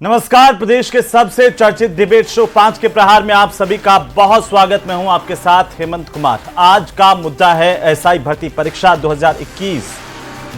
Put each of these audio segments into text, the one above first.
नमस्कार। प्रदेश के सबसे चर्चित डिबेट शो 5 के प्रहार में आप सभी का बहुत स्वागत। मैं हूं आपके साथ हेमंत कुमार। आज का मुद्दा है एसआई भर्ती परीक्षा 2021।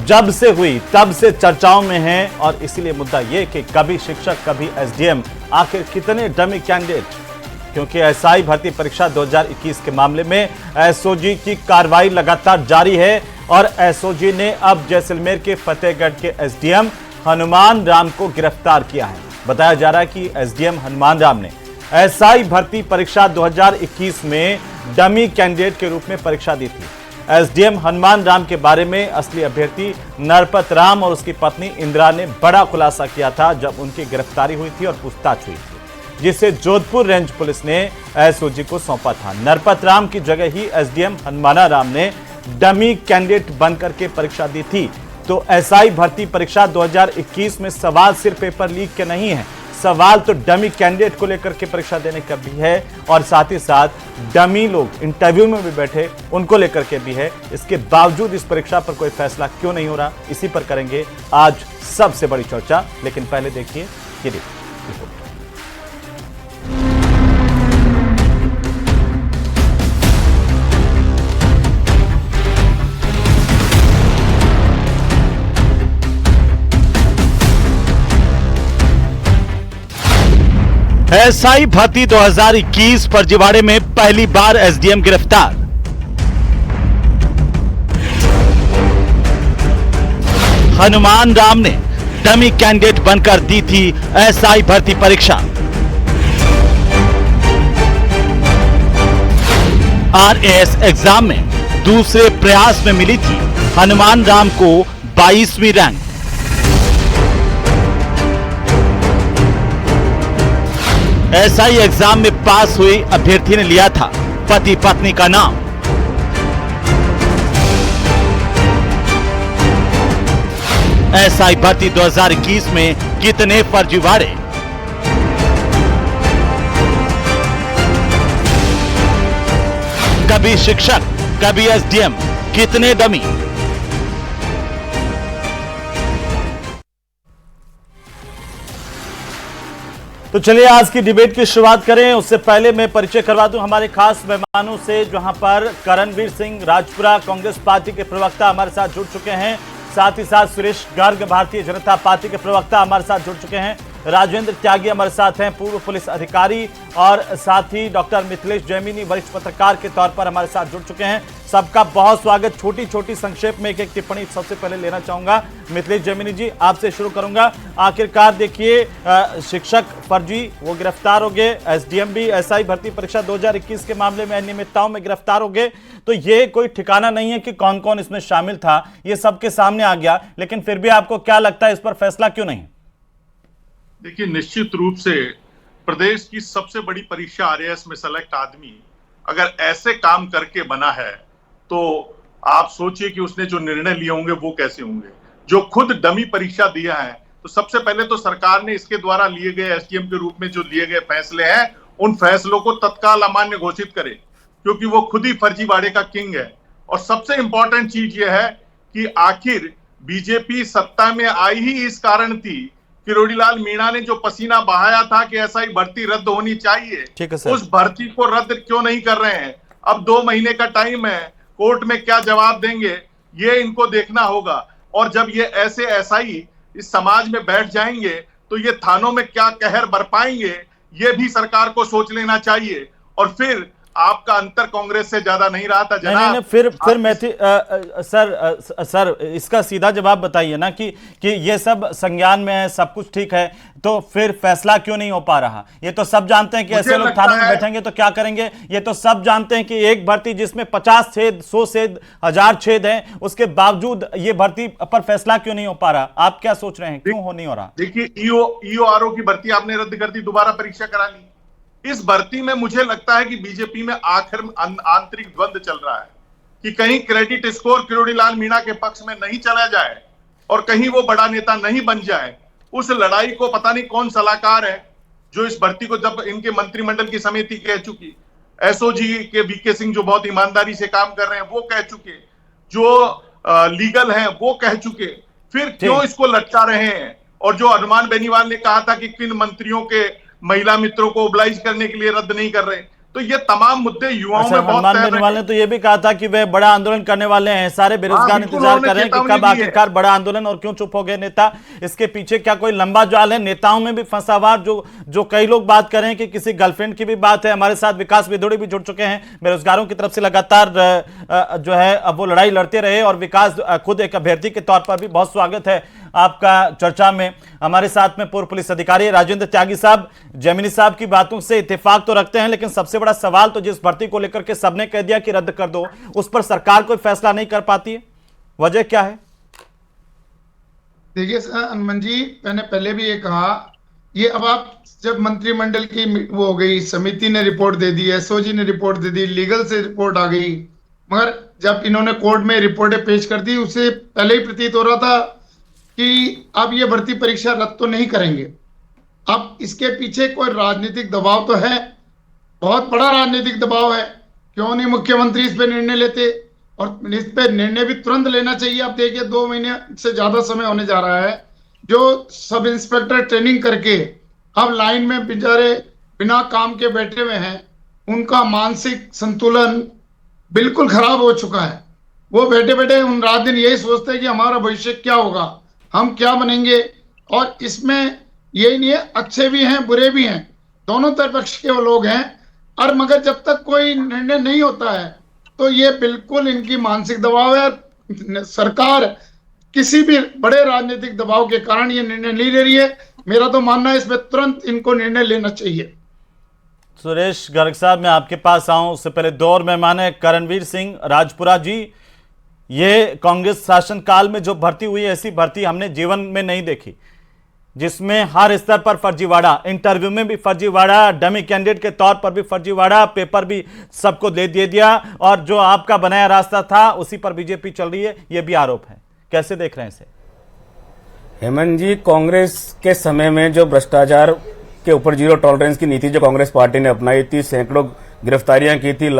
जब से हुई तब से चर्चाओं में है और इसीलिए मुद्दा यह कि कभी शिक्षक कभी एसडीएम, आखिर कितने डमी कैंडिडेट। क्योंकि एसआई भर्ती परीक्षा 2021 के मामले में एसओजी की कार्रवाई लगातार जारी है और एसओजी ने अब जैसलमेर के फतेहगढ़ के एसडीएम हनुमान राम को गिरफ्तार किया है। बताया जा रहा है कि एसडीएम हनुमान राम ने एसआई भर्ती परीक्षा 2021 में डमी कैंडिडेट के रूप में परीक्षा दी थी। एसडीएम हनुमान राम के बारे में असली अभ्यर्थी नरपत राम और उसकी पत्नी इंदिरा ने बड़ा खुलासा किया था जब उनकी गिरफ्तारी हुई थी और पूछताछ हुई थी, जिसे जोधपुर रेंज पुलिस ने एसओजी को सौंपा था। नरपत राम की जगह ही एसडीएम हनुमान राम ने डमी कैंडिडेट बनकर के परीक्षा दी थी। तो एसआई भर्ती परीक्षा 2021 में सवाल सिर्फ पेपर लीक के नहीं है, सवाल तो डमी कैंडिडेट को लेकर के परीक्षा देने का भी है और साथ ही साथ डमी लोग इंटरव्यू में भी बैठे उनको लेकर के भी है। इसके बावजूद इस परीक्षा पर कोई फैसला क्यों नहीं हो रहा, इसी पर करेंगे आज सबसे बड़ी चर्चा। लेकिन पहले देखिए ये रिपोर्ट। एसआई भर्ती 2021 फर्जीवाड़े में पहली बार एसडीएम गिरफ्तार। हनुमान राम ने डमी कैंडिडेट बनकर दी थी एसआई भर्ती परीक्षा। आरएएस एग्जाम में दूसरे प्रयास में मिली थी हनुमान राम को 22वीं रैंक। एसआई एग्जाम में पास हुई अभ्यर्थी ने लिया था पति पत्नी का नाम। एसआई भर्ती 2021 में कितने फर्जीवाड़े। कभी शिक्षक कभी एसडीएम, कितने डमी। तो चलिए आज की डिबेट की शुरुआत करें। उससे पहले मैं परिचय करवा दूं हमारे खास मेहमानों से, जहां पर करणवीर सिंह राजपुरा कांग्रेस पार्टी के प्रवक्ता हमारे साथ जुड़ चुके हैं। साथ ही साथ सुरेश गर्ग भारतीय जनता पार्टी के प्रवक्ता हमारे साथ जुड़ चुके हैं। राजेंद्र त्यागी हमारे साथ हैं, पूर्व पुलिस अधिकारी, और साथ ही डॉक्टर मिथिलेश जैमिनी वरिष्ठ पत्रकार के तौर पर हमारे साथ जुड़ चुके हैं। सबका बहुत स्वागत। छोटी छोटी संक्षेप में एक एक टिप्पणी सबसे पहले लेना चाहूंगा। मिथिलेश जैमिनी जी, आपसे शुरू करूंगा। आखिरकार देखिए, शिक्षक फर्जी वो गिरफ्तार हो गए, एसडीएम भी एसआई भर्ती परीक्षा 2021 के मामले में अनियमितताओं में गिरफ्तार हो गए। तो ये कोई ठिकाना नहीं है कि कौन कौन इसमें शामिल था, ये सबके सामने आ गया। लेकिन फिर भी आपको क्या लगता है, इस पर फैसला क्यों नहीं? देखिए, निश्चित रूप से प्रदेश की सबसे बड़ी परीक्षा आरएएस में सेलेक्ट आदमी अगर ऐसे काम करके बना है तो आप सोचिए कि उसने जो निर्णय लिए होंगे वो कैसे होंगे। जो खुद डमी परीक्षा दिया है, तो सबसे पहले तो सरकार ने इसके द्वारा लिए गए एसडीएम के रूप में जो लिए गए फैसले हैं, उन फैसलों को तत्काल अमान्य घोषित करे, क्योंकि वो खुद ही फर्जीवाड़े का किंग है। और सबसे इंपॉर्टेंट चीज ये है कि आखिर बीजेपी सत्ता में आई ही इस कारण थी, किरोड़ीलाल मीणा ने जो पसीना बहाया था कि एसआई भर्ती रद्द होनी चाहिए, उस भर्ती को रद्द क्यों नहीं कर रहे हैं। अब 2 महीने का टाइम है, कोर्ट में क्या जवाब देंगे ये इनको देखना होगा। और जब ये ऐसे एसआई इस समाज में बैठ जाएंगे तो ये थानों में क्या कहर बरपाएंगे, ये भी सरकार को सोच लेना चाहिए। और फिर आपका अंतर कांग्रेस से ज्यादा नहीं रहा था जनाब। नहीं, फिर मैं सर इसका सीधा जवाब बताइए ना कि ये सब संज्ञान में है, सब कुछ ठीक है, तो फिर फैसला क्यों नहीं हो पा रहा? ये तो सब जानते हैं कि ऐसे लोग थाने में बैठेंगे तो क्या करेंगे। ये तो सब जानते हैं कि एक भर्ती जिसमें 50 छेद, 100 छेद, 1000 छेद हैं, उसके बावजूद ये भर्ती पर फैसला क्यों नहीं हो पा रहा? आप क्या सोच रहे हैं, क्यों हो नहीं हो रहा? देखिए, ईओआरओ की भर्ती आपने रद्द कर दी, दोबारा परीक्षा करा ली। इस भर्ती में मुझे लगता है कि बीजेपी में आखिर आंतरिक द्वंद्व चल रहा है कि कहीं क्रेडिट स्कोर किरोड़ीलाल मीणा के पक्ष में नहीं चला जाए और कहीं वो बड़ा नेता नहीं बन जाए। उस लड़ाई को पता नहीं कौन सलाहकार है जो इस भर्ती को, जब इनके मंत्रिमंडल की समिति कह चुकी, एसओजी के वीके सिंह जो बहुत ईमानदारी से काम कर रहे हैं वो कह चुके, जो लीगल हैं वो कह चुके, फिर क्यों इसको लटका रहे हैं? और जो अरमान बेनीवाल ने कहा था कि किन मंत्रियों के महिला मित्रों को ओबलाइज करने के लिए रद्द नहीं कर रहे, तो ये तमाम मुद्दे युवाओं में बहुत हनुमान बेनीवाल ने तो ये भी कहा था कि वे बड़ा आंदोलन करने वाले हैं, सारे बेरोजगार इंतजार कर रहे हैं कि कब आखिरकार बड़ा आंदोलन, और क्यों चुप हो गए नेता? इसके पीछे क्या कोई लंबा जाल है? नेताओं में भी फंसावार जो कई लोग बात कर रहे हैं कि किसी गर्लफ्रेंड की भी बात है। हमारे साथ विकास विदुड़ी भी जुड़ चुके हैं, बेरोजगारों की तरफ से लगातार जो है अब वो लड़ाई लड़ते रहे, और विकास खुद एक अभ्यर्थी के तौर पर भी बहुत स्वागत है आपका चर्चा में। हमारे साथ में पूर्व पुलिस अधिकारी राजेंद्र त्यागी साहब, जैमिनी साहब की बातों से इत्तेफाक तो रखते हैं, लेकिन सबसे बड़ा सवाल तो जिस भर्ती को लेकर के सबने कह दिया कि रद्द कर दो, उस पर सरकार कोई फैसला नहीं कर पाती है, वजह क्या है? देखिए हनुमान जी, मैंने पहले भी ये कहा, ये अब आप जब मंत्रिमंडल की वो हो गई, समिति ने रिपोर्ट दे दी, एसओजी ने रिपोर्ट दे दी, लीगल से रिपोर्ट आ गई, मगर जब इन्होंने कोर्ट में रिपोर्टें पेश कर दी, उससे पहले ही प्रतीत हो रहा था कि अब ये भर्ती परीक्षा रद्द तो नहीं करेंगे। अब इसके पीछे कोई राजनीतिक दबाव तो है, बहुत बड़ा राजनीतिक दबाव है। क्यों नहीं मुख्यमंत्री इस पे निर्णय लेते, और इस पे निर्णय भी तुरंत लेना चाहिए। आप देखिए 2 महीने से ज्यादा समय होने जा रहा है, जो सब इंस्पेक्टर ट्रेनिंग करके अब लाइन में बेचारे बिना काम के बैठे हुए हैं, उनका मानसिक संतुलन बिल्कुल खराब हो चुका है। वो बैठे बैठे उन रात दिन यही सोचते हैं कि हमारा भविष्य क्या होगा, हम क्या बनेंगे। और इसमें यही नहीं है, अच्छे भी हैं बुरे भी हैं, दोनों तरफ पक्ष के वो लोग हैं। और मगर जब तक कोई निर्णय नहीं होता है तो ये बिल्कुल इनकी मानसिक दबाव है। सरकार किसी भी बड़े राजनीतिक दबाव के कारण ये निर्णय नहीं ले रही है। मेरा तो मानना है इसमें तुरंत इनको निर्णय लेना चाहिए। सुरेश गर्ग साहब, मैं आपके पास आऊं उससे पहले 2 और मेहमान है। करणवीर सिंह राजपुरा जी, ये कांग्रेस शासनकाल में जो भर्ती हुई, ऐसी भर्ती हमने जीवन में नहीं देखी, जिसमें हर स्तर पर फर्जीवाड़ा, इंटरव्यू में भी फर्जीवाड़ा, डमी कैंडिडेट के तौर पर भी फर्जीवाड़ा, पेपर भी सबको दे दिया, और जो आपका बनाया रास्ता था उसी पर बीजेपी चल रही है, ये भी आरोप है। कैसे देख रहे हैं इसे? हेमंत जी, कांग्रेस के समय में जो भ्रष्टाचार के ऊपर जीरो टॉलरेंस की नीति जो कांग्रेस पार्टी ने अपनाई थी, सैकड़ों गिरफ्तारियां की थी,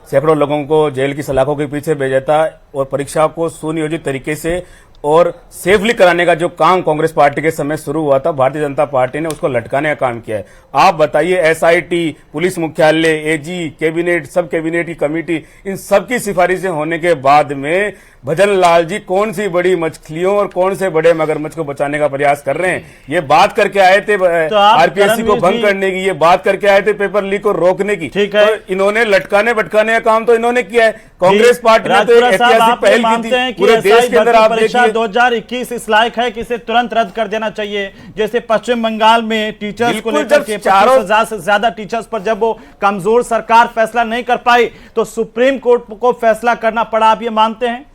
सैकड़ों लोगों को जेल की सलाखों के पीछे भेजा था, और परीक्षा को सुनियोजित तरीके से और सेफली कराने का जो काम कांग्रेस पार्टी के समय शुरू हुआ था, भारतीय जनता पार्टी ने उसको लटकाने का काम किया है। आप बताइए, एसआईटी, पुलिस मुख्यालय, एजी, कैबिनेट, सब कैबिनेट की कमेटी, इन सब की सिफारिशें होने के बाद में भजन लाल जी कौन सी बड़ी मछलियों और कौन से बड़े मगरमच्छ को बचाने का प्रयास कर रहे हैं? ये बात करके आए थे तो आरपीएससी को भंग करने की, ये बात करके आए थे पेपर लीक को रोकने की। ठीक है, तो इन्होंने लटकाने भटकाने का काम तो इन्होंने किया है। कांग्रेस पार्टी ने तो ऐतिहासिक पहल की थी पूरे देश के अंदर। आप देखिए 2021 इस लायक है कि इसे तुरंत रद्द कर देना चाहिए। जैसे पश्चिम बंगाल में टीचर्स को लेकर के 25,000 से ज्यादा टीचर्स पर जब वो कमजोर सरकार फैसला नहीं कर पाई तो सुप्रीम कोर्ट को फैसला करना पड़ा, आप ये मानते हैं?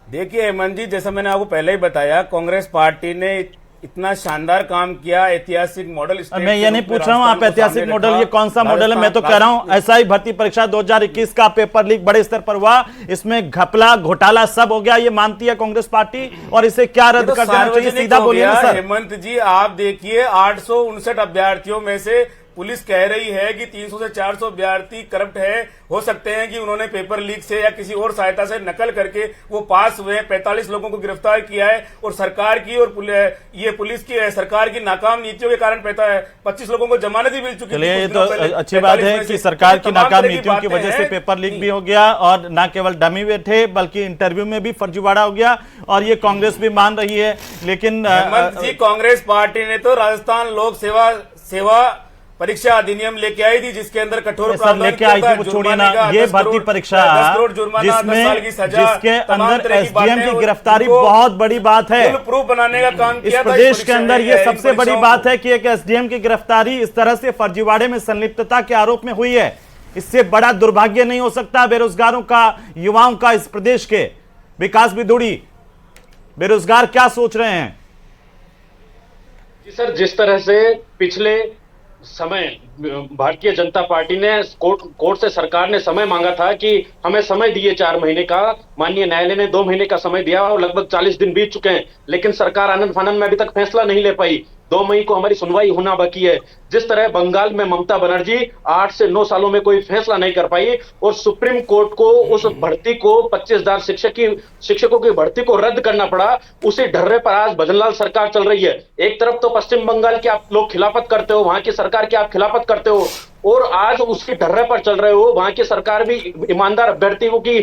देखिए हेमंत जी, जैसा मैंने आपको पहले ही बताया, कांग्रेस पार्टी ने इतना शानदार काम किया, ऐतिहासिक मॉडल। मैं ये नहीं पूछ रहा हूं आप ऐतिहासिक मॉडल, ये कौन सा मॉडल है, मैं तो कह रहा हूं एसआई भर्ती परीक्षा 2021 का पेपर लीक बड़े स्तर पर हुआ, इसमें घपला घोटाला सब हो गया, ये मानती है कांग्रेस पार्टी, और इसे क्या रद्द कर देना चाहिए? सीधा बोलिए ना सर। हेमंत जी, आप देखिए 859 अभ्यर्थियों में से पुलिस कह रही है कि 300 से 400 अभ्यर्थी करप्ट है, हो सकते हैं कि उन्होंने पेपर लीक से या किसी और सहायता से नकल करके वो पास हुए। 45 लोगों को गिरफ्तार किया है, और सरकार की और ये पुलिस की सरकार की नाकाम नीतियों के कारण 25 लोगों को जमानत भी मिल चुकी है। ये तो अच्छी बात है कि सरकार की नाकाम नीतियों की वजह से पेपर लीक भी हो गया, और न केवल डमी हुए थे बल्कि इंटरव्यू में भी फर्जीवाड़ा हो गया, और ये कांग्रेस भी मान रही है। लेकिन हेमंत जी, कांग्रेस पार्टी ने तो राजस्थान लोक सेवा परीक्षा अधिनियम लेके आई थी, जिसके अंदर कठोर प्रावधान लेके आई थी, वो छोड़िए ना, ये भर्ती परीक्षा जिसके अंदर एसडीएम की गिरफ्तारी बहुत बड़ी बात है, प्रूफ बनाने का काम किया इस प्रदेश के अंदर। ये सबसे बड़ी बात है कि एक एसडीएम की गिरफ्तारी इस तरह से फर्जीवाड़े में संलिप्तता के आरोप में हुई है। इससे बड़ा दुर्भाग्य नहीं हो सकता बेरोजगारों का, युवाओं का, इस प्रदेश के। विकास विदुड़ी, बेरोजगार क्या सोच रहे हैं? जी सर, जिस तरह से पिछले समय भारतीय जनता पार्टी ने कोर्ट से सरकार ने समय मांगा था कि हमें समय दिए 4 महीने का, माननीय न्यायालय ने 2 महीने का समय दिया और लगभग 40 दिन बीत चुके हैं, लेकिन सरकार आनंद फानंद में अभी तक फैसला नहीं ले पाई। 2 मई को हमारी सुनवाई होना बाकी है। जिस तरह बंगाल में ममता बनर्जी 8 से 9 सालों में कोई फैसला नहीं कर पाई और सुप्रीम कोर्ट को उस भर्ती को 25,000 शिक्षकों की भर्ती को रद्द करना पड़ा, उसी ढर्रे पर आज भजनलाल सरकार चल रही है। एक तरफ तो पश्चिम बंगाल की आप लोग खिलाफत करते हो, वहां की सरकार की आप खिलाफत करते हो, और आज उसके ढर्रे पर चल रहे हो। वहां की सरकार भी ईमानदार अभ्यर्थियों की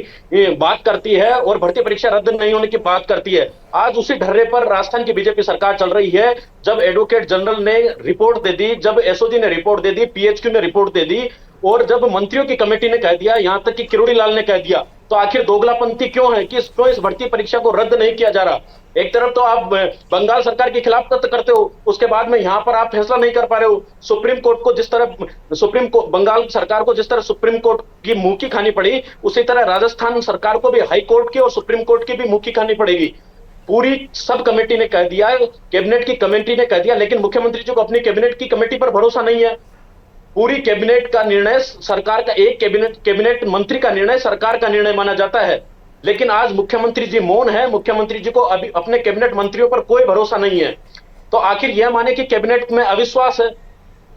बात करती है और भर्ती परीक्षा रद्द नहीं होने की बात करती है। आज उसी ढर्रे पर राजस्थान की बीजेपी सरकार चल रही है। जब एडवोकेट जनरल ने रिपोर्ट दे दी, जब एसओजी ने रिपोर्ट दे दी, पीएचक्यू ने रिपोर्ट दे दी, और जब मंत्रियों की कमेटी ने कह दिया, यहां तक कि किरोड़ी लाल ने कह दिया, तो आखिर दोगलापंथी क्यों है कि क्यों इस भर्ती परीक्षा को रद्द नहीं किया जा रहा? एक तरफ तो आप बंगाल सरकार के खिलाफ करते हो, उसके बाद में यहां पर आप फैसला नहीं कर पा रहे हो। सुप्रीम कोर्ट बंगाल सरकार को जिस तरह सुप्रीम कोर्ट की मुंह की खानी पड़ी, उसी तरह राजस्थान सरकार को भी हाई कोर्ट की और सुप्रीम कोर्ट की भी मुंह की खानी पड़ेगी। पूरी सब कमेटी ने कह दिया, कैबिनेट की कमेटी ने कह दिया, लेकिन मुख्यमंत्री जी को अपनी कैबिनेट की कमेटी पर भरोसा नहीं है। पूरी कैबिनेट का निर्णय सरकार का, एक कैबिनेट मंत्री का निर्णय सरकार का निर्णय माना जाता है, लेकिन आज मुख्यमंत्री जी मौन है। मुख्यमंत्री जी को अभी अपने कैबिनेट मंत्रियों पर कोई भरोसा नहीं है। तो आखिर यह माने कि कैबिनेट में अविश्वास है,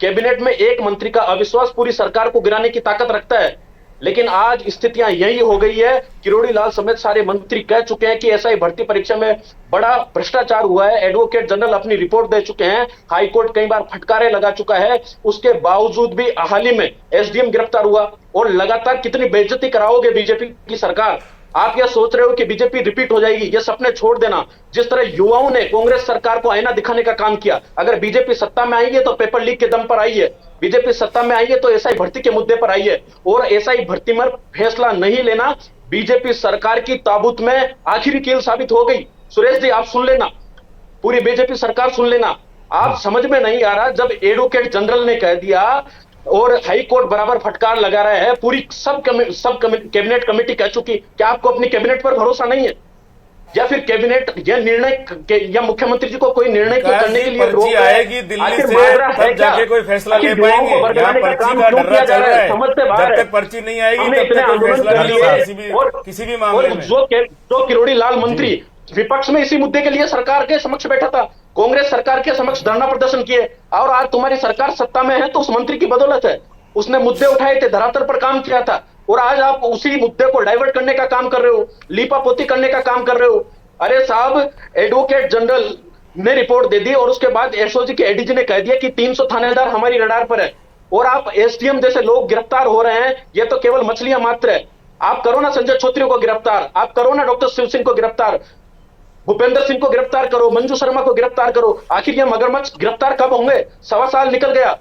कैबिनेट में एक मंत्री का अविश्वास पूरी सरकार को गिराने की ताकत रखता है। लेकिन आज स्थितियां यही हो गई है। किरोड़ी लाल समेत सारे मंत्री कह चुके हैं कि एसआई भर्ती परीक्षा में बड़ा भ्रष्टाचार हुआ है। एडवोकेट जनरल अपनी रिपोर्ट दे चुके हैं, हाई कोर्ट कई बार फटकारे लगा चुका है। उसके बावजूद भी हाल ही में एसडीएम गिरफ्तार हुआ, और लगातार कितनी बेइज्जती कराओगे बीजेपी की सरकार? आप यह सोच रहे हो कि बीजेपी रिपीट हो जाएगी? ये सपने छोड़ देना। जिस तरह युवाओं ने कांग्रेस सरकार को आईना दिखाने का काम किया, अगर बीजेपी सत्ता में आई है तो पेपर लीक के दम पर आई है, बीजेपी सत्ता में आई है तो एसआई भर्ती के मुद्दे पर आई है, और एसआई भर्ती में फैसला नहीं लेना बीजेपी सरकार की ताबूत में आखिरी कील साबित हो गई। सुरेश जी, आप सुन लेना, पूरी बीजेपी सरकार सुन लेना। आप समझ में नहीं आ रहा, जब एडवोकेट जनरल ने कह दिया और हाई कोर्ट बराबर फटकार लगा रहा है, पूरी सब कैबिनेट कमेटी कह चुकी, क्या आपको अपनी कैबिनेट पर भरोसा नहीं है? या फिर कैबिनेट यह निर्णय या मुख्यमंत्री जी को कोई निर्णय करने के लिए रोक आएगी दिल्ली से, तब जाके कोई फैसला ले पाएंगे। यहाँ पर्ची का डर्रा चल रहा है, जब तक पर्ची नहीं आएगी तब तक कोई फैसला नहीं होगा किसी भी मामले में। जो किरोड़ी लाल मंत्री विपक्ष में इसी मुद्दे के लिए सरकार के समक्ष बैठा था, कांग्रेस सरकार के समक्ष धरना प्रदर्शन किए, और आज तुम्हारी सरकार सत्ता में है तो उस मंत्री की बदौलत है। उसने मुद्दे उठाए थे, धरातल पर काम किया था, और आज आप उसी मुद्दे को डाइवर्ट करने का काम कर रहे हो, लीपापोती करने का काम कर रहे हो। अरे साहब, एडवोकेट जनरल ने रिपोर्ट दे दी और उसके बाद एसओजी के एडीजी ने कह दिया कि 300 थानेदार हमारी रडार पर है, और आप एसडीएम जैसे लोग गिरफ्तार हो रहे हैं। ये तो केवल मछलियां मात्र है। आप करो ना संजय छोत्रियों को गिरफ्तार, आप करो ना डॉक्टर शिव सिंह को गिरफ्तार, भूपेंद्र सिंह को गिरफ्तार करो, मंजू शर्मा को गिरफ्तार करो। आखिर ये मगरमच्छ गिरफ्तार कब होंगे? 1.25 साल निकल गया।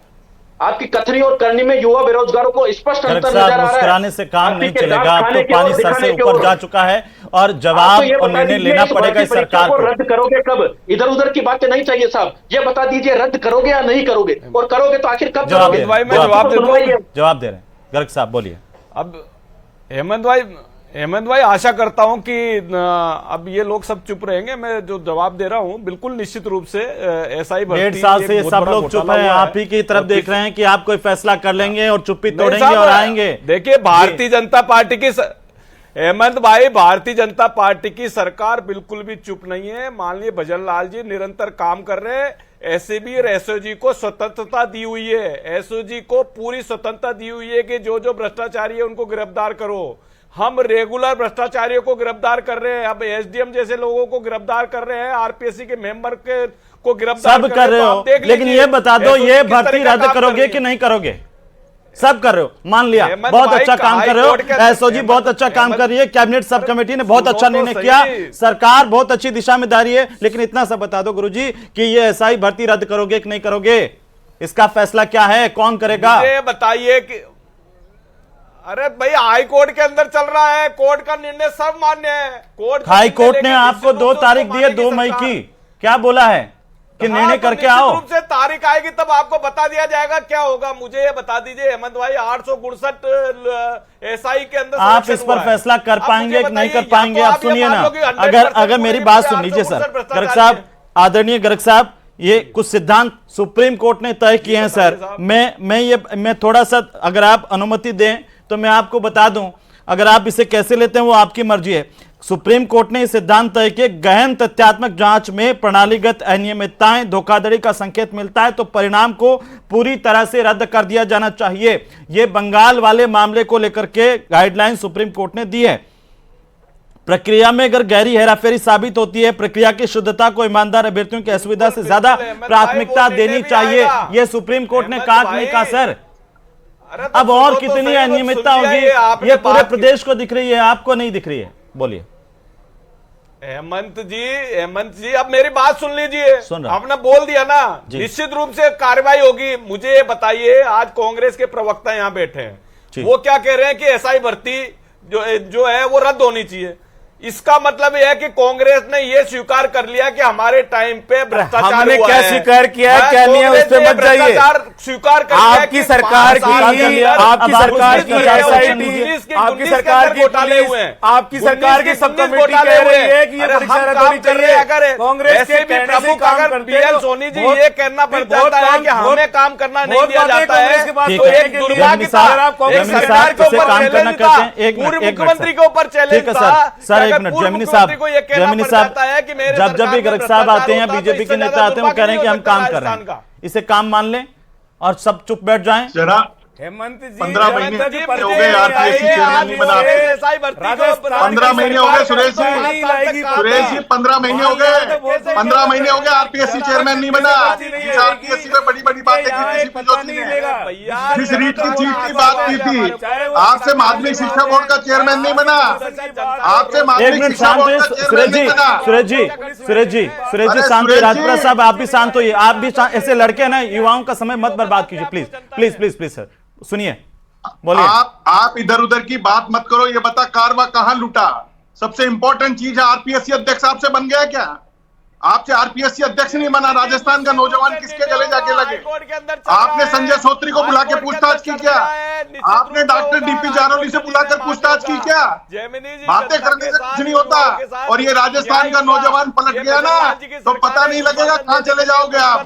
आपकी कथनी और करनी में युवा बेरोजगारों को स्पष्ट अंतर नजर आ रहा है। मुस्कुराने से काम नहीं चलेगा, अब तो पानी सर से ऊपर जा चुका है और जवाब और निर्णय लेना पड़ेगा इस सरकार को। रद्द करोगे कब? इधर उधर की बातें नहीं चाहिए साहब, ये बता दीजिए रद्द करोगे या नहीं करोगे, और करोगे तो आखिर कब जवाब करोगे? जवाब दे रहे हैं गर्ग साहब, बोलिए। अब हेमंत भाई आशा करता हूं कि अब ये लोग सब चुप रहेंगे। मैं जो जवाब दे रहा हूं बिल्कुल निश्चित रूप से एसआई भर्ती 1.5 साल से सब लोग चुप हैं, आप ही की तरफ देख रहे हैं कि आप कोई फैसला कर लेंगे और चुप्पी तोड़ेंगे और आएंगे। देखिए, भारतीय जनता पार्टी की हेमंत भाई, भारतीय जनता पार्टी की सरकार बिल्कुल भी चुप नहीं है। माननीय भजनलाल जी निरंतर काम कर रहे हैं। एसीबी और एसओजी को स्वतंत्रता दी हुई है, एसओजी को पूरी स्वतंत्रता दी हुई है कि जो जो भ्रष्टाचारी है उनको गिरफ्तार करो। हम रेगुलर भ्रष्टाचारियों को गिरफ्तार कर रहे हैं, अब एसडीएम जैसे लोगों को गिरफ्तार कर रहे हैं, आरपीएससी के मेंबर को गिरफ्तार सब कर रहे हो, लेकिन ये बता दो, ये भर्ती रद्द करोगे कि नहीं करोगे? सब कर रहे हो, मान लिया, बहुत अच्छा काम कर रहे हो, एसओजी बहुत अच्छा काम कर रही है, कैबिनेट सब कमेटी ने बहुत अच्छा निर्णय किया, सरकार बहुत अच्छी दिशा में जा रही है, लेकिन इतना सब बता दो गुरुजी कि ये एसआई भर्ती रद्द करोगे कि नहीं करोगे? इसका फैसला क्या है, कौन करेगा? ये बताइए कि अरे भाई, हाई कोर्ट के अंदर चल रहा है, कोर्ट का निर्णय सब मान्य है। हाई कोर्ट ने आपको 2 तारीख दी है 2 मई की, क्या बोला है कि निर्णय करके आओ? रूप से तारीख आएगी तब आपको बता दिया जाएगा क्या होगा। मुझे ये बता दीजिए हेमंत भाई, 869 एसआई के अंदर आप इस पर फैसला कर पाएंगे कि नहीं कर पाएंगे? आप सुनिए ना, अगर मेरी बात सुन लीजिए सर, गर्ग साहब, आदरणीय गर्ग साहब, ये कुछ सिद्धांत सुप्रीम कोर्ट ने तय किए हैं सर। मैं थोड़ा सा, अगर आप अनुमति दें तो मैं आपको बता दूं, अगर आप इसे कैसे लेते हैं वो आपकी मर्जी है। सुप्रीम कोर्ट ने सिद्धांत तय किए, गहन तथ्यात्मक जांच में प्रणालीगत अनियमितताएं, धोखाधड़ी का संकेत मिलता है तो परिणाम को पूरी तरह से रद्द कर दिया जाना चाहिए। यह बंगाल वाले मामले को लेकर के गाइडलाइन सुप्रीम कोर्ट ने दी है। प्रक्रिया में अगर गहरी हेराफेरी साबित होती है, प्रक्रिया की शुद्धता को ईमानदार अभ्यर्थियों की असुविधा से ज्यादा प्राथमिकता देनी चाहिए। यह सुप्रीम कोर्ट ने कहा नहीं कहा सर। अब और कितनी अनियमितता होगी, ये पूरे प्रदेश को दिख रही है, आपको नहीं दिख रही है? बोलिए हेमंत जी अब मेरी बात सुन लीजिए। सुन रहा। आपने बोल दिया ना, निश्चित रूप से कार्रवाई होगी। मुझे ये बताइए, आज कांग्रेस के प्रवक्ता यहां बैठे हैं, वो क्या कह रहे हैं कि एसआई भर्ती जो है वो रद्द होनी चाहिए। इसका मतलब यह है कि कांग्रेस ने यह स्वीकार कर लिया कि हमारे टाइम पे भ्रष्टाचार हमने हुआ क्या है। स्वीकार किया है, क्या नहीं है, उस पे मत जाइए। स्वीकार कर लिया आपकी सरकार की आपकी सरकार की सब कमेटी कह रही है कि ये परीक्षा रद्द होनी चाहिए। कांग्रेस के प्रमुख अगर बीएल सोनी जी ये कहना पड़ जाता है कि हमें काम करना नहीं दिया जाता है, तो एक दुर्गा की तरह एक सरकार के ऊपर चैलेंज था, पूर्व मुख्यमंत्री के ऊपर चैलेंज था। एक मिनट जैमिनी साहब, जब भी गर्ग साहब आते हैं, बीजेपी के नेता आते हैं, वो कह रहे हैं कि हम काम कर रहे हैं, इसे काम मान लें और सब चुप बैठ जाएं। जरा हेमंत जी 15 महीने हो गए आरपीएससी चेयरमैन नहीं बना। 15 महीने हो गए सुरेश जी 15 महीने हो गए, 15 महीने हो गए आरपीएससी चेयरमैन नहीं बना। आरपीएससी में बड़ी बड़ी बातें की, जिस रीट की चीट की बात की थी, आपसे माध्यमिक शिक्षा बोर्ड का चेयरमैन नहीं बना, आपसे माध्यमिक शिक्षा बोर्ड का चेयरमैन नहीं बना। सुरेश जी शांत होइए। राजपुरा साहब आप भी शांत होइए, आप भी ऐसे लड़के ना युवाओं का समय मत बर्बाद कीजिए, please please please please sir सुनिए, बोलिए। आप इधर उधर की बात मत करो। ये बता कारवा कहां लूटा? सबसे इंपॉर्टेंट चीज है, आरपीएससी अध्यक्ष आपसे बन गया क्या? आपसे आरपीएससी अध्यक्ष नहीं बना। राजस्थान का नौजवान किसके गले जाके लगे? आपने संजय सोत्री को बुला के पूछताछ की क्या? आपने डॉक्टर डीपी जारौली से बुलाकर पूछताछ की क्या? बातें करने से कुछ नहीं होता। और ये राजस्थान का नौजवान पलट गया ना, तो पता नहीं लगेगा कहां चले जाओगे आप।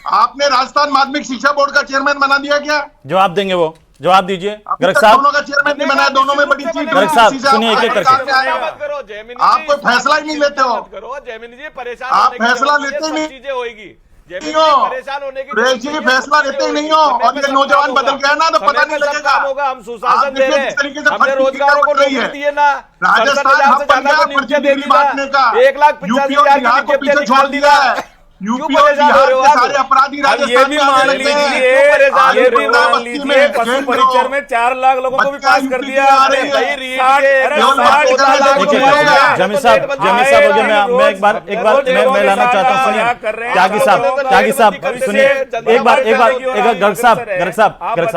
आपने राजस्थान माध्यमिक शिक्षा बोर्ड का चेयरमैन बना दिया क्या? जवाब देंगे वो, जवाब दीजिए गर्ग साहब। दोनों का चेयरमैन नहीं बनाया, दोनों में बड़ी चीज। गर्ग साहब सुनिए एक एक करके। आप कोई फैसला ही नहीं लेते हो, आप फैसला लेते ही नहीं हो, फैसला लेते ही नहीं हो। और ये नौजवान बदल गया ना तो पता नहीं लगेगा। हम सुशासन दे रहे हैं, हमने रोजगारों को नौकरी दी है ना, राजस्थान हब बन गया फर्जी डिग्री बांटने का। 1,85,000 को पीछे छोड़ दिया है। यूपी और बिहार के सारे अपराधी राजस्थान में आने लगे हैं। ये भी मान लीजिए पशु परिचर में 4 लाख लोगों को भी पास कर दिया। जमी साहब हो गया। मैं एक बार मैं लाना चाहता हूँ, सुनिए त्यागी साहब सुनिए एक बार गर्ग साहब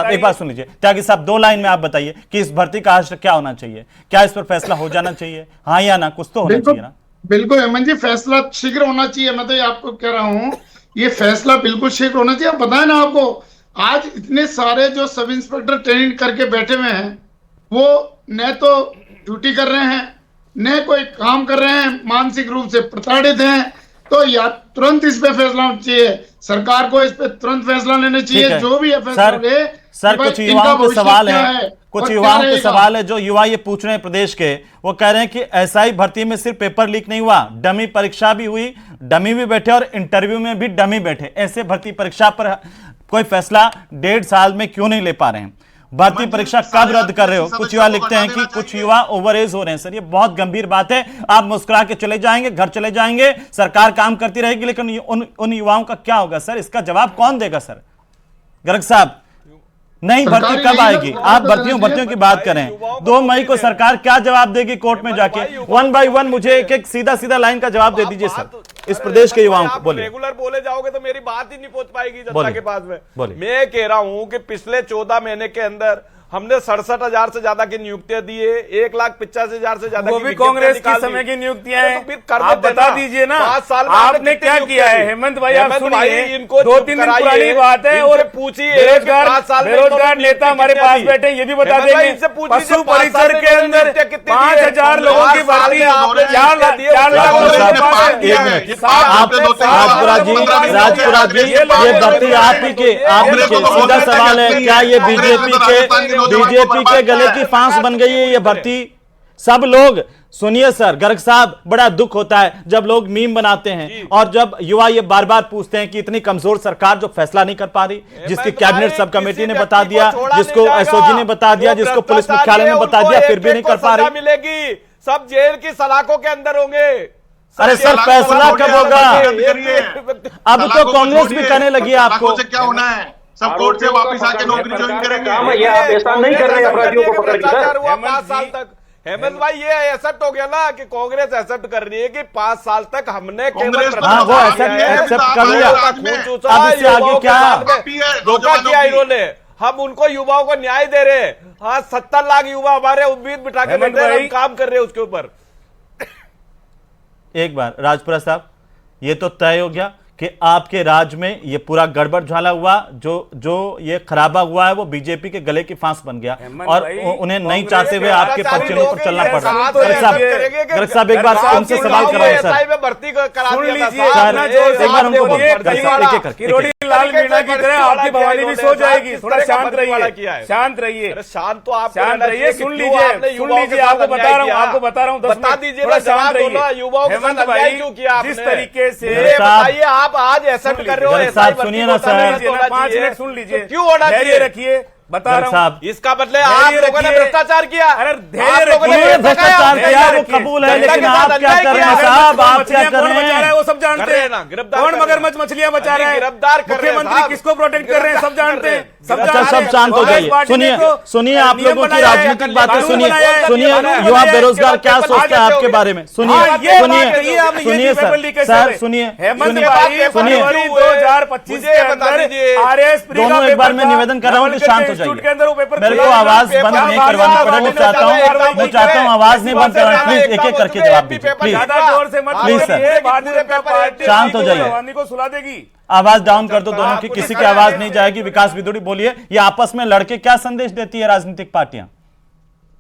एक बात सुन लीजिए। त्यागी साहब 2 लाइन में आप बताइए कि इस भर्ती का आज क्या होना चाहिए, क्या इस पर फैसला हो जाना चाहिए, हाँ या ना? कुछ तो होना चाहिए ना। बिल्कुल हेमंत जी, फैसला शीघ्र होना चाहिए। मैं तो ये आपको कह रहा हूँ, ये फैसला बिल्कुल शीघ्र होना चाहिए। बताए ना आपको, आज इतने सारे जो सब इंस्पेक्टर ट्रेनिंग करके बैठे हुए हैं, वो न तो ड्यूटी कर रहे हैं, न कोई काम कर रहे हैं, मानसिक रूप से प्रताड़ित हैं। तो या तुरंत इस पे फैसला होना चाहिए, सरकार को इस पे तुरंत फैसला लेना चाहिए। जो भी है फैसला ले। सर कुछ युवाओं के सवाल है, कुछ युवाओं के सवाल है, जो युवा ये पूछ रहे हैं प्रदेश के, वो कह रहे हैं कि एसआई भर्ती में सिर्फ पेपर लीक नहीं हुआ, डमी परीक्षा भी हुई, डमी भी बैठे और इंटरव्यू में भी डमी बैठे। ऐसे भर्ती परीक्षा पर कोई फैसला 1.5 साल में क्यों नहीं ले पा रहे हैं? भर्ती परीक्षा कब रद्द कर रहे हो? कुछ युवा लिखते हैं कि कुछ युवा ओवर एज हो रहे हैं। सर ये बहुत गंभीर बात है। आप मुस्कुरा के चले जाएंगे, घर चले जाएंगे, सरकार काम करती रहेगी, लेकिन उन युवाओं का क्या होगा सर? इसका जवाब कौन देगा सर? गर्ग साहब नहीं भर्ती कब आएगी? आप भर्तियों की बात करें। 2 मई को सरकार क्या जवाब देगी कोर्ट में जाके? 1 बाय 1 मुझे एक सीधा लाइन का जवाब दे दीजिए सर, इस प्रदेश के युवाओं को। बोलिए। रेगुलर बोले जाओगे तो मेरी बात ही नहीं पहुंच पाएगी जनता के पास में। मैं कह रहा हूं कि पिछले 14 महीने के अंदर हमने 67,000 से ज्यादा की नियुक्तियां दी है, 1,85,000 से ज्यादा वो भी कांग्रेस के समय की नियुक्तियां हैं। आप बता दीजिए ना 5 साल में आपने क्या किया है? हेमंत भाई आप सुनिए, इनको 2-3 दिन पुरानी बात है। और पूछिए, बेरोजगार नेता हमारे पास बैठे, ये भी बता देंगे पशु परिसर के अंदर 5,000 लोगों की भर्ती, 4 लाख राजपुरा जी ये भर्ती आप ही के सीधा सवाल है, क्या ये बीजेपी के गले की फांस बन गई है ये भर्ती? सब लोग सुनिए सर, गर्ग साहब, बड़ा दुख होता है जब लोग मीम बनाते हैं और जब युवा ये बार बार पूछते हैं कि इतनी कमजोर सरकार जो फैसला नहीं कर पा रही, जिसकी कैबिनेट सब कमेटी ने बता दिया, जिसको एसओजी ने बता दिया, जिसको पुलिस मुख्यालय ने बता दिया, फिर भी नहीं कर पा रही। मिलेगी, सब जेल की सलाखों के अंदर होंगे। अरे सर, फैसला कब होगा? अब तो कांग्रेस भी कहने लगी है आपको क्या होना है, सब कोर्ट से वापस आके नौकरी ज्वाइन करेंगे। ये आप ऐसा नहीं कर रहे अपराधियों को पकड़ के सर। 5 साल तक हेमंत भाई ये एक्सेप्ट हो गया ना कि कांग्रेस एक्सेप्ट कर रही है कि 5 साल तक हमने केवल वो एक्सेप्ट कर लिया। अब इससे आगे क्या धोखा किया इन्होंने, हम उनको युवाओं को न्याय दे रहे हैं। हाँ, 70 लाख युवा हमारे उम्मीद बिठा के बैठे हैं, हम काम कर रहे हैं उसके ऊपर। एक बार राजपुरा साहब, ये तो तय हो गया कि आपके राज्य में ये पूरा गड़बड़ झाला हुआ, जो ये खराबा हुआ है वो बीजेपी के गले की फांस बन गया और उन्हें नहीं चाहते हुए आपके पर्चनों पर चलना पड़ रहा है। गर्ग साहब, एक बार उनसे सवाल कराओ सर, भर्ती करा दिया एक बार उनको बोलिए। लाल मीणा की तरह आपकी भवानी भी सो जाएगी। थोड़ा शांत रहिए, शांत रहिए, शांत तो आप शांत रहिए। सुन लीजिए, आपको बता रहा हूँ, बता दीजिए, जवाब दो ना, युवाओं के साथ अन्याय क्यों किया आपने? जिस तरीके से बताइए, आप आज एक्सेप्ट कर रहे हो, साहब सुनिए ना सर, 5 मिनट सुन लीजिए, क्यों होना चाहिए? रखिए, बता रहा हूँ। इसका बदले आप लोगों ने भ्रष्टाचार किया। अरे भ्रष्टाचार किया वो कबूल है, लेकिन आप क्या कर रहे हैं साहब? आप क्या कर रहे हैं? वो सब जानते हैं ना। गिरफ्तार कौन मगरमच्छ मछलियां बचा रहे हैं, गिरफ्तार कर रहे हैं, मुख्यमंत्री किसको प्रोटेक्ट कर रहे हैं, सब जानते हैं। अच्छा, सब शांत हो जाइए। सुनिए आप लोगों की राजनीतिक बातें सुनिए। युवा बेरोजगार क्या सोचते हैं आपके बारे में? सुनिए सर, सुनिए। 2025 के अंदर आरएस दोनों एक बार मैं निवेदन कर रहा हूँ कि शांत हो जाइए। मेरे को आवाज बंद नहीं करवानी पड़े, मैं चाहता हूँ आवाज नहीं बंद करवानी। प्लीज एक एक करके जवाब दीजिए, प्लीज प्लीज सर, शांत हो जाइए। को सुला देगी। आवाज डाउन कर दो दोनों की, किसी की आवाज नहीं जाएगी। विकास विदुड़ी बोलिए, ये आपस में लड़के क्या संदेश देती है राजनीतिक पार्टियां?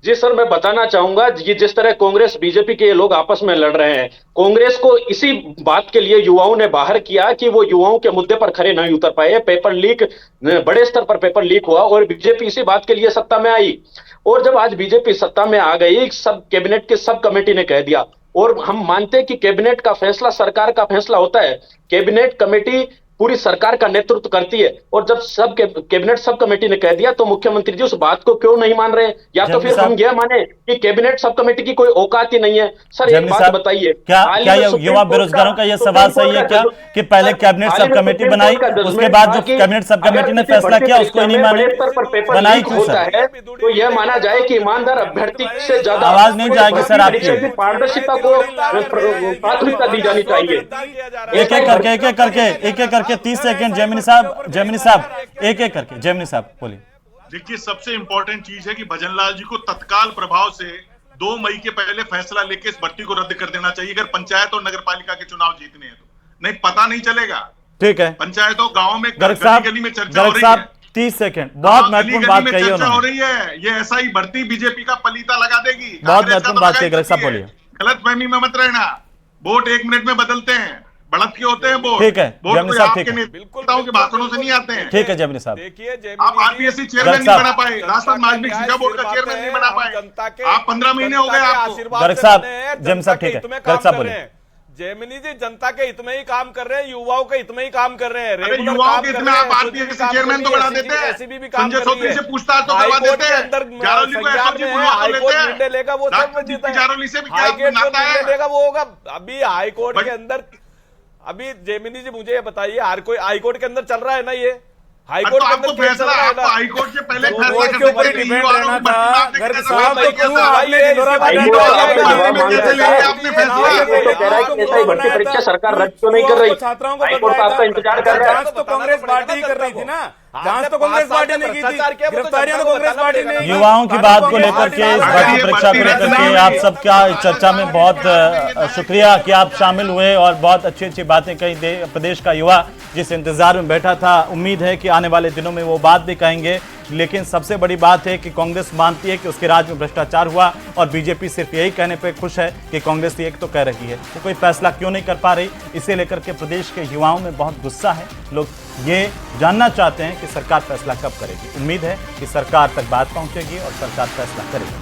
जी सर, मैं बताना चाहूंगा कि जिस तरह कांग्रेस बीजेपी के लोग आपस में लड़ रहे हैं, कांग्रेस को इसी बात के लिए युवाओं ने बाहर किया कि वो युवाओं के मुद्दे पर खड़े नहीं उतर पाए। पेपर लीक, बड़े स्तर पर पेपर लीक हुआ और बीजेपी इसी बात के लिए सत्ता में आई। और जब आज बीजेपी सत्ता में आ गई, सब कैबिनेट के सब कमेटी ने कह दिया, और हम मानते हैं कि कैबिनेट का फैसला सरकार का फैसला होता है। कैबिनेट कमेटी पूरी सरकार का नेतृत्व करती है, और जब सब कैबिनेट सब कमेटी ने कह दिया तो मुख्यमंत्री जी उस बात को क्यों नहीं मान रहे? या तो फिर हम यह माने कि कैबिनेट सब कमेटी की कोई औकात ही नहीं है। सर एक बात बताइए, क्या युवा बेरोजगारों का यह सवाल सही है क्या कि पहले कैबिनेट सब कमेटी बनाई, उसके बाद जो कैबिनेट सब कमेटी ने फैसला किया उसको नहीं माने? बनाई क्यों सर? तो यह माना जाए कि ईमानदार अभ्यर्थी से ज्यादा आवाज नहीं जाएगी सर आपकी। पारदर्शिता को प्राथमिकता दी जानी चाहिए। एक एक करके 30 सेकंड। जयमिनी साहब एक एक करके। जयमिनी साहब बोलिए। देखिए, सबसे इंपॉर्टेंट चीज है कि भजनलाल जी को तत्काल प्रभाव से 2 मई के पहले फैसला लेके इस भर्ती को रद्द कर देना चाहिए, अगर पंचायत और नगर पालिका के चुनाव जीतने हैं तो। नहीं, पता नहीं चलेगा। ठीक है, पंचायतों गाँव में गली में चर्चा हो रही है। 30 सेकंड, बहुत महत्वपूर्ण बात कही चर्चा हो रही है। ये ऐसा ही भर्ती बीजेपी का पलीता लगा देगी। बहुत महत्वपूर्ण बात कही। गलत साहब बोलिए। गलतफहमी में मत रहना, वोट 1 मिनट में बदलते हैं, बढ़त के होते हैं वोट। ठीक है जयमिनी साहब, ठीक है, नेताओं के भाषणों से नहीं आते हैं। ठीक है जयमिनी साहब। देखिए, आप आरपीएससी चेयरमैन नहीं बना पाए, राजस्थान माध्यमिक शिक्षा बोर्ड का चेयरमैन नहीं बना पाए, आप 15 महीने हो गए आपको। गर्ग साहब, जयमिनी साहब ठीक है, गर्ग साहब बोलिए। जयमिनी जी जनता के हित में ही काम कर रहे हैं, युवाओं के हित में ही काम कर रहे हैं। युवाओं के हित में आप आरपीएससी चेयरमैन तो बना देते हैं, संजय चौधरी से पूछताछ तो करवा देते हैं, जारौली को एसओजी बुलवा लेते हैं, निर्णय लेगा वो सब जारौली से भी क्या नाता है? लेगा वो होगा। अभी हाईकोर्ट के अंदर, अभी जयमिनी जी मुझे ये बताइए, हर कोई हाईकोर्ट के अंदर चल रहा है ना ये? हाईकोर्ट के अंदर फैसला, आपको हाईकोर्ट से पहले फैसला के ऊपर डिपेंड रहना था। गर्ग साहब तो क्यों आपने भर्ती परीक्षा सरकार रद्द क्यों नहीं कर रही? छात्राओं को हाईकोर्ट आपका इंतजार कर रहा है। तो कांग्रेस पार्टी ही कर रही थी ना, जांच तो कांग्रेस पार्टी ने की थी, गिरफ्तारियां तो कांग्रेस पार्टी ने। युवाओं की बात को लेकर के, इस भर्ती परीक्षा को लेकर के आप सबका चर्चा में बहुत शुक्रिया कि आप शामिल हुए और बहुत अच्छी अच्छी बातें कही। प्रदेश का युवा जिस इंतजार में बैठा था, उम्मीद है कि आने वाले दिनों में वो बात भी कहेंगे। लेकिन सबसे बड़ी बात है कि कांग्रेस मानती है कि उसके राज्य में भ्रष्टाचार हुआ और बीजेपी सिर्फ यही कहने पे खुश है कि कांग्रेस एक तो कह रही है, वो कोई फैसला क्यों नहीं कर पा रही। इसे लेकर के प्रदेश के युवाओं में बहुत गुस्सा है। लोग ये जानना चाहते हैं कि सरकार फैसला कब करेगी। उम्मीद है कि सरकार तक बात पहुंचेगी और सरकार फैसला करेगी।